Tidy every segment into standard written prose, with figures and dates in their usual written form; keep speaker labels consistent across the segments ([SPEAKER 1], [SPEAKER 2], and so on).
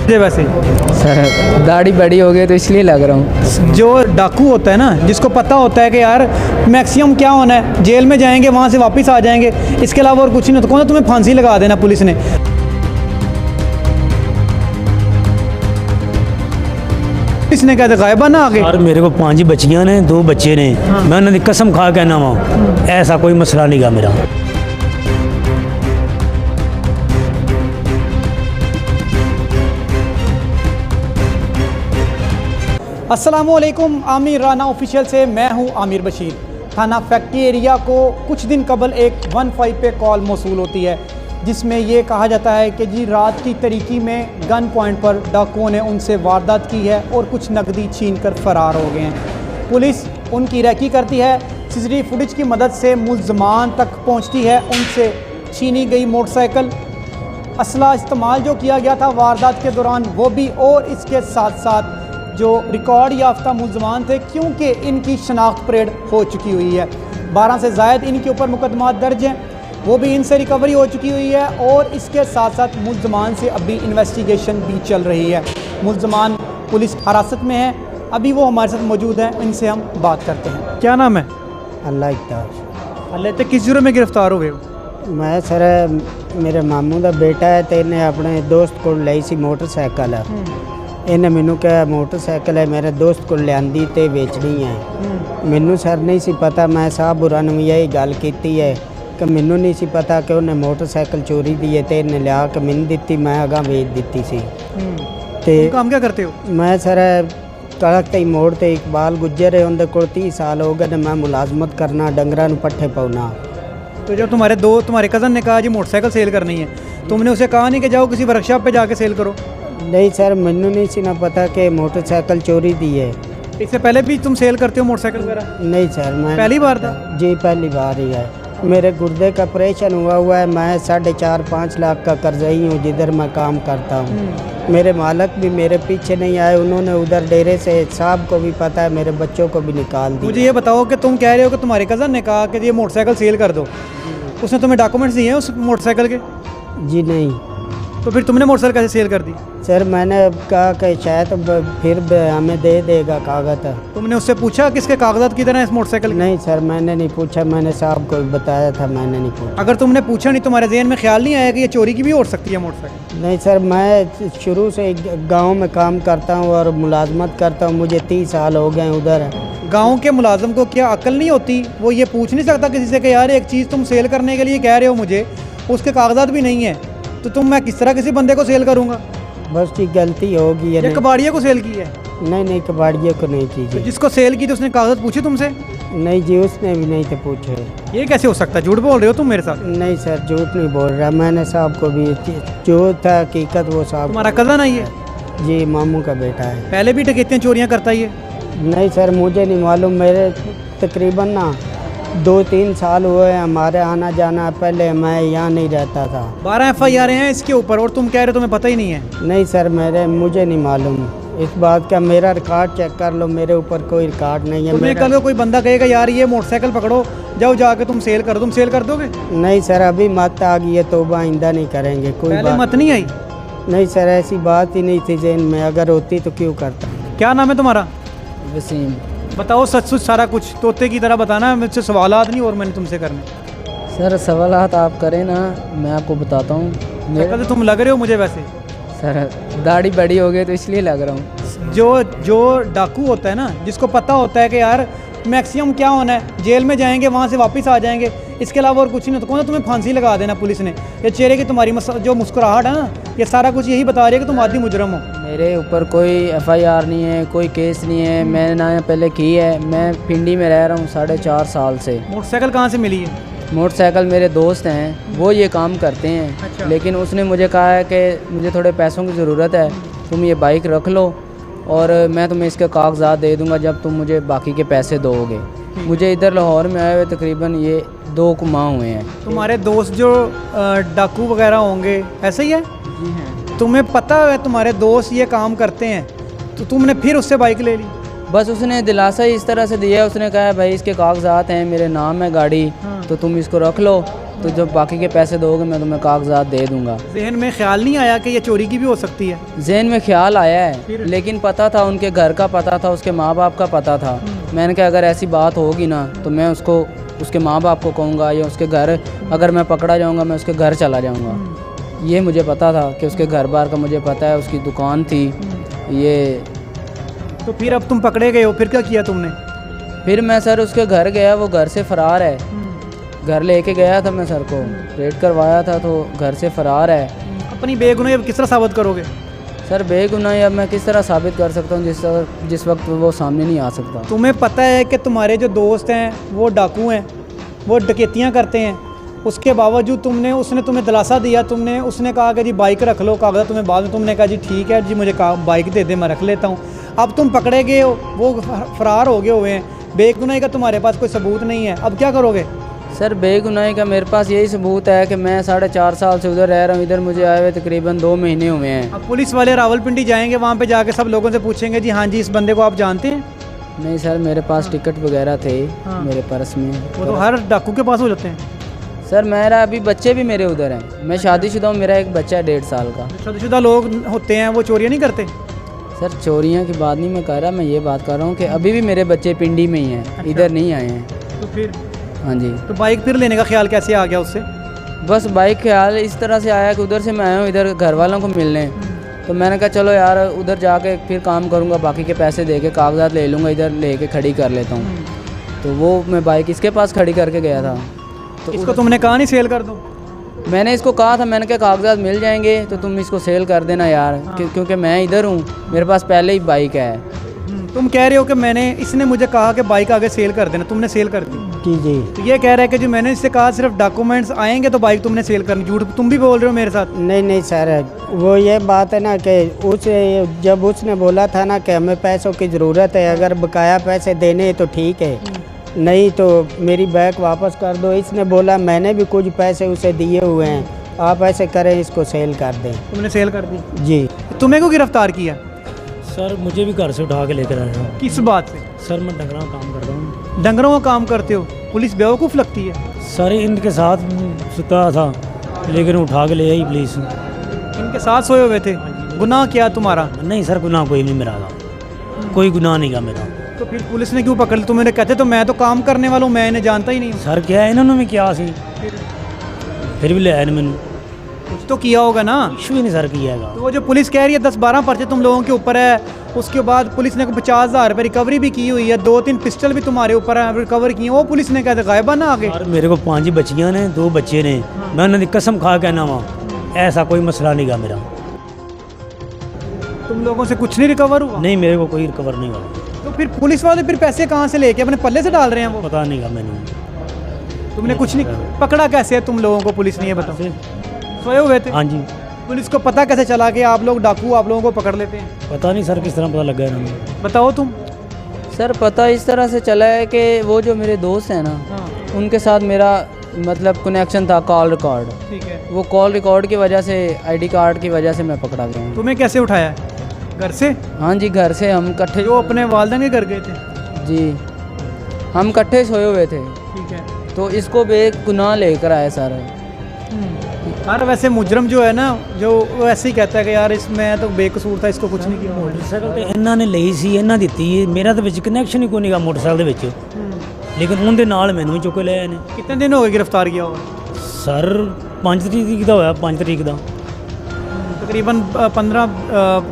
[SPEAKER 1] मुझे वैसे
[SPEAKER 2] सर दाढ़ी बड़ी हो गई तो इसलिए लग रहा हूँ।
[SPEAKER 1] जो डाकू होता है ना, जिसको पता होता है कि यार मैक्सिमम क्या होना है, जेल में जाएंगे, वहाँ से वापस आ जाएंगे, इसके अलावा और कुछ नहीं होता, कौन सा तुम्हें फांसी लगा देना पुलिस ने। इसने कहते गायबा ना आगे।
[SPEAKER 3] और मेरे को 5 बच्चियां ने, 2 बच्चे ने। मैं उन्होंने कसम खा कहना वहाँ ऐसा कोई मसला नहीं गा मेरा।
[SPEAKER 1] अस्सलामुअलैकुम, आमिर राना ऑफिशियल से मैं हूं आमिर बशीर। थाना फैक्ट्री एरिया को कुछ दिन कबल एक 15 पे कॉल मौसूल होती है, जिसमें ये कहा जाता है कि जी रात की तरीकी में गन पॉइंट पर डाकुओं ने उनसे वारदात की है और कुछ नकदी छीन कर फ़रार हो गए हैं। पुलिस उनकी रैकी करती है, सीसीटीवी फुटेज की मदद से मुल्ज़मान तक पहुँचती है, उनसे छीनी गई मोटरसाइकिल, असला इस्तेमाल जो किया गया था वारदात के दौरान वो भी, और इसके साथ साथ जो रिकॉर्ड याफ्ता मुल्ज़मान थे, क्योंकि इनकी शनाख्त परेड हो चुकी हुई है। 12 से ज़ायद इनके ऊपर मुकदमा दर्ज हैं, वो भी इनसे रिकवरी हो चुकी हुई है, और इसके साथ साथ मुल्ज़मान से अभी इन्वेस्टिगेशन भी चल रही है। मुल्ज़मान पुलिस हिरासत में है, अभी वो हमारे साथ मौजूद हैं, इनसे हम बात करते हैं। क्या नाम है?
[SPEAKER 4] अल्लाह
[SPEAKER 1] तो किस जुर्म में गिरफ्तार हो गए हो?
[SPEAKER 4] मैं सर मेरे मामू का बेटा है, तो इन्हें अपने दोस्त को लाई सी मोटरसाइकिल है। इन्हें मैनू कहा मोटरसाइकिल है मेरे दोस्त को लियांदी ते बेचनी है। मैनू सर नहीं सी पता, मैं साहब बुरा ने यही गल की है कि मैनू नहीं सी पता कि उन्हें मोटरसाइकिल चोरी दी है, तो इन्हें लिया के मैनू दी, मैं अगा बेच दी सी।
[SPEAKER 1] तुम काम क्या करते हो?
[SPEAKER 4] मैं सर कड़क तई मोड़ ते इकबाल गुज्जर है, उनके को 30 साल हो गए, मैं मुलाजमत करना, डंगरा पट्ठे पाना।
[SPEAKER 1] तो जब तुम्हारे कज़न ने कहा जी मोटरसाइकिल सेल करनी है, तुमने उसे कहा नहीं कि जाओ किसी वर्कशॉप पे जाके सेल करो?
[SPEAKER 4] नहीं सर, मैनू नहीं सी ना पता कि मोटरसाइकिल चोरी दी है।
[SPEAKER 1] इससे पहले भी तुम सेल करते हो मोटरसाइकिल वगैरह?
[SPEAKER 4] नहीं सर, मैं
[SPEAKER 1] पहली बार था?
[SPEAKER 4] जी पहली बार ही है। मेरे गुर्दे का ऑपरेशन हुआ है, मैं 4.5-5 लाख का कर्जई हूँ जिधर मैं काम करता हूँ। मेरे मालिक भी मेरे पीछे नहीं आए, उन्होंने उधर डेरे से साहब को भी पता है, मेरे बच्चों को भी निकाल दिया।
[SPEAKER 1] मुझे ये बताओ कि तुम कह रहे हो कि तुम्हारे कज़न ने कहा कि ये मोटरसाइकिल सेल कर दो, उसने तुम्हें डॉक्यूमेंट्स दिए हैं उस मोटरसाइकिल के?
[SPEAKER 4] जी नहीं।
[SPEAKER 1] तो फिर तुमने मोटरसाइकिल कैसे सेल कर दी?
[SPEAKER 4] सर मैंने कहा कि शायद फिर हमें दे देगा कागज़।
[SPEAKER 1] तुमने उससे पूछा किसके कागजात किधर हैं इस मोटरसाइकिल के?
[SPEAKER 4] नहीं सर, मैंने नहीं पूछा, मैंने साहब को बताया था, मैंने नहीं पूछा।
[SPEAKER 1] अगर तुमने पूछा नहीं, तुम्हारे ज़हन में ख्याल नहीं आया कि ये चोरी की भी हो सकती है मोटरसाइकिल?
[SPEAKER 4] नहीं सर, मैं शुरू से गांव में काम करता हूं और मुलाजमत करता हूं, मुझे 30 साल हो गए उधर।
[SPEAKER 1] गांव के मुलाजम को क्या अक्ल नहीं होती? वो ये पूछ नहीं सकता किसी से कि यार एक चीज़ तुम सेल करने के लिए कह रहे हो मुझे, उसके कागजात भी नहीं है, तो मैं किस तरह किसी बंदे को सेल करूँगा?
[SPEAKER 4] बस ठीक गलती होगी।
[SPEAKER 1] ये कबाड़िया को सेल की है?
[SPEAKER 4] नहीं, कबाड़िया को नहीं की जी।
[SPEAKER 1] तो जिसको सेल की तो उसने कागजात पूछे तुमसे?
[SPEAKER 4] नहीं जी, उसने भी नहीं थे पूछे।
[SPEAKER 1] ये कैसे हो सकता है? झूठ बोल रहे हो तुम मेरे साथ?
[SPEAKER 4] नहीं सर, झूठ नहीं बोल रहा, मैंने साहब को भी जो था हकीकत वो साहब।
[SPEAKER 1] तुम्हारा कज़न है ये?
[SPEAKER 4] जी मामू का बेटा है।
[SPEAKER 1] पहले भी डकैतियाँ चोरियाँ करता है ये?
[SPEAKER 4] नहीं सर, मुझे नहीं मालूम, मेरे तकरीबन ना 2-3 साल हुए हमारे आना जाना, पहले मैं यहाँ नहीं रहता था।
[SPEAKER 1] 12 FIR हैं इसके ऊपर, और तुम कह रहे हो तुम्हें पता ही नहीं है?
[SPEAKER 4] नहीं सर, मुझे नहीं मालूम इस बात का, मेरा रिकॉर्ड चेक कर लो, मेरे ऊपर कोई रिकॉर्ड नहीं है।
[SPEAKER 1] तुम्हें कल को कोई बंदा कहेगा यार ये मोटरसाइकिल पकड़ो, जाओ जाके तुम सेल करो, तुम सेल कर दोगे?
[SPEAKER 4] नहीं सर, अभी मत आ गई है, तोबा आइंदा नहीं करेंगे। कोई बात
[SPEAKER 1] मत नहीं आई?
[SPEAKER 4] नहीं सर, ऐसी बात ही नहीं थी जेन में, अगर होती तो क्यों करता।
[SPEAKER 1] क्या नाम है तुम्हारा?
[SPEAKER 2] वसीम।
[SPEAKER 1] बताओ सच सारा कुछ, तोते की तरह बताना, मुझसे सवालात नहीं और मैंने तुमसे करने।
[SPEAKER 2] सर सवालात आप करें ना, मैं आपको बताता हूँ।
[SPEAKER 1] तो तुम लग रहे हो मुझे वैसे।
[SPEAKER 2] सर दाढ़ी बड़ी हो गई तो इसलिए लग रहा हूँ।
[SPEAKER 1] जो डाकू होता है ना, जिसको पता होता है कि यार मैक्सिमम क्या होना है, जेल में जाएंगे, वहाँ से वापस आ जाएंगे, इसके अलावा और कुछ नहीं होता, कौन सा तुम्हें फांसी लगा देना पुलिस ने। ये चेहरे की तुम्हारी जो मुस्कुराहट है ना, ये सारा कुछ यही बता रही है कि तुम आदमी मुजरम हो।
[SPEAKER 2] मेरे ऊपर कोई FIR नहीं है, कोई केस नहीं है, मैंने ना पहले की है। मैं पिंडी में रह रहा हूँ 4.5 साल से।
[SPEAKER 1] मोटरसाइकिल कहाँ से मिली है?
[SPEAKER 2] मोटरसाइकिल मेरे दोस्त हैं, वो ये काम करते हैं।
[SPEAKER 1] अच्छा।
[SPEAKER 2] लेकिन उसने मुझे कहा है कि मुझे थोड़े पैसों की ज़रूरत है, तुम ये बाइक रख लो और मैं तुम्हें इसके कागजात दे दूँगा जब तुम मुझे बाकी के पैसे दोगे। मुझे इधर लाहौर में आए हुए तकरीबन ये 2 माह हुए हैं।
[SPEAKER 1] तुम्हारे दोस्त जो डाकू वगैरह होंगे ऐसे ही है?
[SPEAKER 2] जी हैं।
[SPEAKER 1] तुम्हें पता है तुम्हारे दोस्त ये काम करते हैं, तो तुमने फिर उससे बाइक ले ली?
[SPEAKER 2] बस उसने दिलासा ही इस तरह से दिया, उसने कहा भाई इसके कागजात हैं, मेरे नाम है गाड़ी, तो तुम इसको रख लो, तो जब बाकी के पैसे दोगे मैं तुम्हें कागजात दे दूंगा।
[SPEAKER 1] जहन में ख्याल नहीं आया कि ये चोरी की भी हो सकती है?
[SPEAKER 2] जहन में ख्याल आया है, लेकिन पता था, उनके घर का पता था, उसके माँ बाप का पता था। मैंने कहा अगर ऐसी बात होगी ना तो मैं उसको, उसके माँ बाप को कहूँगा, या उसके घर अगर मैं पकड़ा जाऊँगा मैं उसके घर चला जाऊँगा। ये मुझे पता था कि उसके घर बार का मुझे पता है, उसकी दुकान थी ये।
[SPEAKER 1] तो फिर अब तुम पकड़े गए हो, फिर क्या किया तुमने?
[SPEAKER 2] फिर मैं सर उसके घर गया, वो घर से फ़रार है। घर लेके गया था मैं सर को, रेड करवाया था, तो घर से फ़रार है।
[SPEAKER 1] अपनी बेगुनाही अब किस तरह साबित करोगे?
[SPEAKER 2] सर बेगुनाही अब मैं किस तरह साबित कर सकता हूँ जिस वक्त वो सामने नहीं आ सकता।
[SPEAKER 1] तुम्हें पता है कि तुम्हारे जो दोस्त हैं वो डाकू हैं, वो डकैतियाँ करते हैं, उसके बावजूद उसने तुम्हें दिलासा दिया, उसने कहा कि जी बाइक रख लो, कागज़ तुम्हें बाद में, तुमने कहा जी ठीक है जी मुझे बाइक दे दे मैं रख लेता हूँ। अब तुम पकड़े गए हो, वो फ़रार हो गए हुए हैं, बेगुनाही का तुम्हारे पास कोई सबूत नहीं है, अब क्या करोगे?
[SPEAKER 2] सर बेगुनाही का मेरे पास यही सबूत है कि मैं 4.5 साल से उधर रह रहा हूँ, इधर मुझे आए हुए तकरीबन 2 महीने हुए हैं।
[SPEAKER 1] अब पुलिस वाले रावलपिंडी जाएंगे, वहाँ पे जाके सब लोगों से पूछेंगे जी हाँ जी इस बंदे को आप जानते हैं?
[SPEAKER 2] नहीं सर, मेरे पास टिकट वगैरह थे मेरे पर्स में।
[SPEAKER 1] वो तो हर डाकू के पास हो जाते हैं।
[SPEAKER 2] सर मेरा अभी बच्चे भी मेरे उधर हैं, मैं शादीशुदा हूँ, मेरा एक बच्चा है 1.5 साल का।
[SPEAKER 1] शादीशुदा लोग होते हैं वो चोरियाँ नहीं करते?
[SPEAKER 2] सर चोरियाँ की बात नहीं मैं कर रहा, मैं ये बात कर रहा हूँ कि अभी भी मेरे बच्चे पिंडी में ही हैं, इधर नहीं आए हैं।
[SPEAKER 1] तो फिर?
[SPEAKER 2] हाँ जी।
[SPEAKER 1] तो बाइक फिर लेने का ख्याल कैसे आ गया उससे?
[SPEAKER 2] बस बाइक ख्याल इस तरह से आया कि उधर से मैं आया हूँ इधर घर वालों को मिलने, तो मैंने कहा चलो यार उधर जाके फिर काम करूँगा, बाकी के पैसे दे के कागजात ले लूँगा, इधर लेके खड़ी कर लेता हूँ। तो वो मैं बाइक इसके पास खड़ी करके गया था। तो
[SPEAKER 1] इसको तुमने कहा नहीं सेल कर दो?
[SPEAKER 2] मैंने इसको कहा था, मैंने कहा कागजात मिल जाएंगे तो तुम इसको सेल कर देना यार, क्योंकि मैं इधर हूँ, मेरे पास पहले ही बाइक है।
[SPEAKER 1] तुम कह रहे हो कि इसने मुझे कहा कि बाइक आगे सेल कर देना, तुमने सेल कर दी?
[SPEAKER 4] जी।
[SPEAKER 1] तो ये कह रहा है कि जो मैंने इससे कहा सिर्फ डॉक्यूमेंट्स आएंगे तो बाइक तुमने सेल करनी, झूठ तुम भी बोल रहे हो मेरे साथ?
[SPEAKER 4] नहीं सर, वो ये बात है ना कि जब उसने बोला था ना कि हमें पैसों की ज़रूरत है, अगर बकाया पैसे देने तो ठीक है, नहीं तो मेरी बाइक वापस कर दो। इसने बोला मैंने भी कुछ पैसे उसे दिए हुए हैं, आप ऐसे करें इसको सेल कर दें।
[SPEAKER 1] तुमने सेल कर दी?
[SPEAKER 4] जी।
[SPEAKER 1] तुम्हें को गिरफ्तार किया?
[SPEAKER 3] सर मुझे भी घर से उठा के लेकर आया हूँ।
[SPEAKER 1] किस बात से?
[SPEAKER 3] सर मैं डंगरों का काम करता हूँ।
[SPEAKER 1] डंगरों का काम करते हो? पुलिस बेवकूफ़ लगती है?
[SPEAKER 3] सर इनके साथ सुता था लेकिन उठा के ले आई पुलिस।
[SPEAKER 1] इनके साथ सोए हुए थे? गुनाह क्या तुम्हारा?
[SPEAKER 3] नहीं सर गुनाह कोई नहीं मेरा था, कोई गुनाह नहीं का मेरा।
[SPEAKER 1] तो फिर पुलिस ने क्यों पकड़ लिया? तुम्हें कहते तो मैं तो काम करने वाला हूँ, मैं इन्हें जानता ही नहीं हूँ।
[SPEAKER 3] सर क्या है इन्होंने में क्या सी, फिर भी ले आए मैंने,
[SPEAKER 1] कुछ तो किया होगा ना?
[SPEAKER 3] कुछ भी नहीं सर किया है।
[SPEAKER 1] तो वो जो पुलिस कह रही है 10-12 पर्चे तुम लोगों के ऊपर है, उसके बाद पुलिस ने 50,000 रुपये रिकवरी भी की हुई है, 2-3 पिस्टल भी तुम्हारे ऊपर है रिकवर की, वो पुलिस ने कहते गायबाना आगे।
[SPEAKER 3] सर मेरे को 5 बच्चियाँ ने, 2 बच्चे ने, मैं उन्होंने कसम खा कहना वहाँ ऐसा कोई मसला नहीं का मेरा।
[SPEAKER 1] तुम लोगों से कुछ नहीं रिकवर हुआ?
[SPEAKER 3] नहीं मेरे को कोई रिकवर नहीं हुआ।
[SPEAKER 1] तो फिर पुलिस वाले फिर पैसे कहाँ से लेके अपने पल्ले से डाल रहे हैं वो?
[SPEAKER 3] पता नहीं का मैंने।
[SPEAKER 1] तुमने कुछ नहीं पकड़ा कैसे है तुम लोगों को पुलिस ने, ये बताओ? सोए हुए थे?
[SPEAKER 3] हाँ जी।
[SPEAKER 1] पुलिस को पता कैसे चला कि आप लोग डाकू आप लोगों को पकड़ लेते हैं?
[SPEAKER 3] पता नहीं सर किस तरह पता लगा इन्होंने।
[SPEAKER 1] बताओ तुम।
[SPEAKER 2] सर पता इस तरह से चला है कि वो जो मेरे दोस्त हैं ना, उनके साथ मेरा मतलब कनेक्शन था कॉल रिकॉर्ड।
[SPEAKER 1] ठीक है।
[SPEAKER 2] वो कॉल रिकॉर्ड की वजह से, आईडी कार्ड की वजह से मैं पकड़ा गया हूँ।
[SPEAKER 1] तुम्हें कैसे उठाया? घर से?
[SPEAKER 2] हाँ जी, घर से हम इकट्ठे,
[SPEAKER 1] जो अपने वालदैन के घर गए थे?
[SPEAKER 2] जी हम इकट्ठे सोए हुए थे।
[SPEAKER 1] ठीक है।
[SPEAKER 2] तो इसको बेगुनाह लेकर आया सर।
[SPEAKER 1] यार वैसे मुजरम जो है ना, जो वो ऐसे ही कहता है कि यार इसमें तो बेकसूर था, इसको कुछ नहीं किया।
[SPEAKER 3] मोटरसाइकिल तो ਇਹਨਾਂ ਨੇ ਲਈ ਸੀ, ਇਹਨਾਂ ਦਿੱਤੀ ਹੈ, ਮੇਰਾ ਤਾਂ ਵਿੱਚ ਕਨੈਕਸ਼ਨ ਹੀ ਕੋਈ ਨਹੀਂਗਾ ਮੋਟਰਸਾਈਕਲ ਦੇ ਵਿੱਚ, ਲੇਕਿਨ ਉਹਦੇ ਨਾਲ ਮੈਨੂੰ ਹੀ ਚੁੱਕ ਕੇ ਲੈ ਆਏ ਨੇ।
[SPEAKER 1] कितने दिन हो गए गिरफ्तार किया होगा?
[SPEAKER 3] ਸਰ 5 ਤਰੀਕ ਦਾ ਹੋਇਆ, 5 ਤਰੀਕ ਦਾ।
[SPEAKER 1] तकरीबन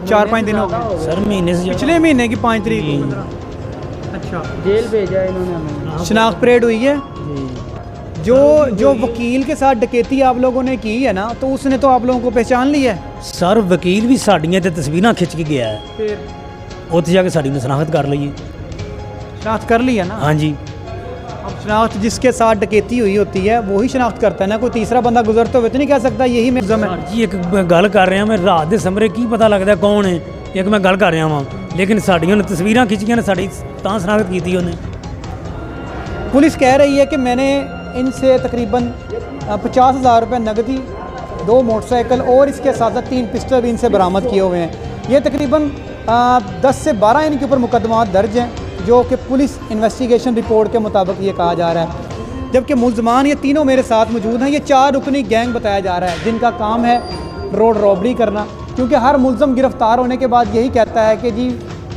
[SPEAKER 1] 4-5 दिन हो गए।
[SPEAKER 3] सर महीने से
[SPEAKER 1] पिछले महीने की 5 तारीख को 15। अच्छा।
[SPEAKER 2] जेल भेजा है इन्होंने हमें।
[SPEAKER 1] शनाख्त परेड हुई है?
[SPEAKER 2] जी।
[SPEAKER 1] जो वकील के साथ डकैती आप लोगों ने की है ना, तो उसने तो आप लोगों को पहचान लिया है?
[SPEAKER 3] सर वकील भी साड़ियाँ ते तस्वीरें खिंच के गया है,
[SPEAKER 1] फिर
[SPEAKER 3] ਉੱਥੇ ਜਾ ਕੇ ਸਾਡੀ ਨੂੰ ਸ਼ਨਾਖਤ ਕਰ ਲਈਏ।
[SPEAKER 1] शनाख्त कर ली है ना?
[SPEAKER 3] हाँ जी।
[SPEAKER 1] अब शनाख्त जिसके साथ डकैती हुई होती है वही शनाख्त करता है ना, कोई तीसरा बंदा गुजरते हुए तो नहीं कह सकता यही मुलज़म है।
[SPEAKER 3] जी एक गल कर रहा मैं, रात के समरे की पता लगता कौन है, एक मैं गल कर रहा वहाँ, लेकिन साड़ियों ने तस्वीरें खिंचियाँ ने साड़ी तां शनाख्त की थी उन्हें।
[SPEAKER 1] पुलिस कह रही है कि मैंने इनसे तकरीबन 50,000 रुपये नकदी, 2 मोटरसाइकिल और इसके साथ साथ 3 पिस्टल भी इनसे बरामद किए हुए हैं। ये तकरीबन 10 से 12 इनके ऊपर मुकदमा दर्ज हैं, जो कि पुलिस इन्वेस्टिगेशन रिपोर्ट के मुताबिक ये कहा जा रहा है। जबकि मुल्ज़मान ये तीनों मेरे साथ मौजूद हैं। ये 4 रुकनी गैंग बताया जा रहा है, जिनका काम है रोड रॉबरी करना, क्योंकि हर मुल्ज़म गिरफ़्तार होने के बाद यही कहता है कि जी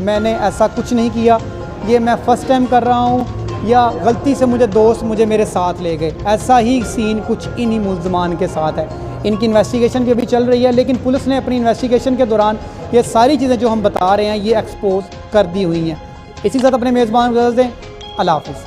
[SPEAKER 1] मैंने ऐसा कुछ नहीं किया, ये मैं फ़र्स्ट टाइम कर रहा हूँ, या गलती से मुझे दोस्त मेरे साथ ले गए। ऐसा ही सीन कुछ इन्हीं मुल्ज़मान के साथ है। इनकी इन्वेस्टिगेशन भी अभी चल रही है, लेकिन पुलिस ने अपनी इन्वेस्टिगेशन के दौरान ये सारी चीज़ें जो हम बता रहे हैं ये एक्सपोज कर दी हुई हैं। इसी के साथ अपने मेज़बान को इजाज़त दें। अल्लाह हाफ़िज़।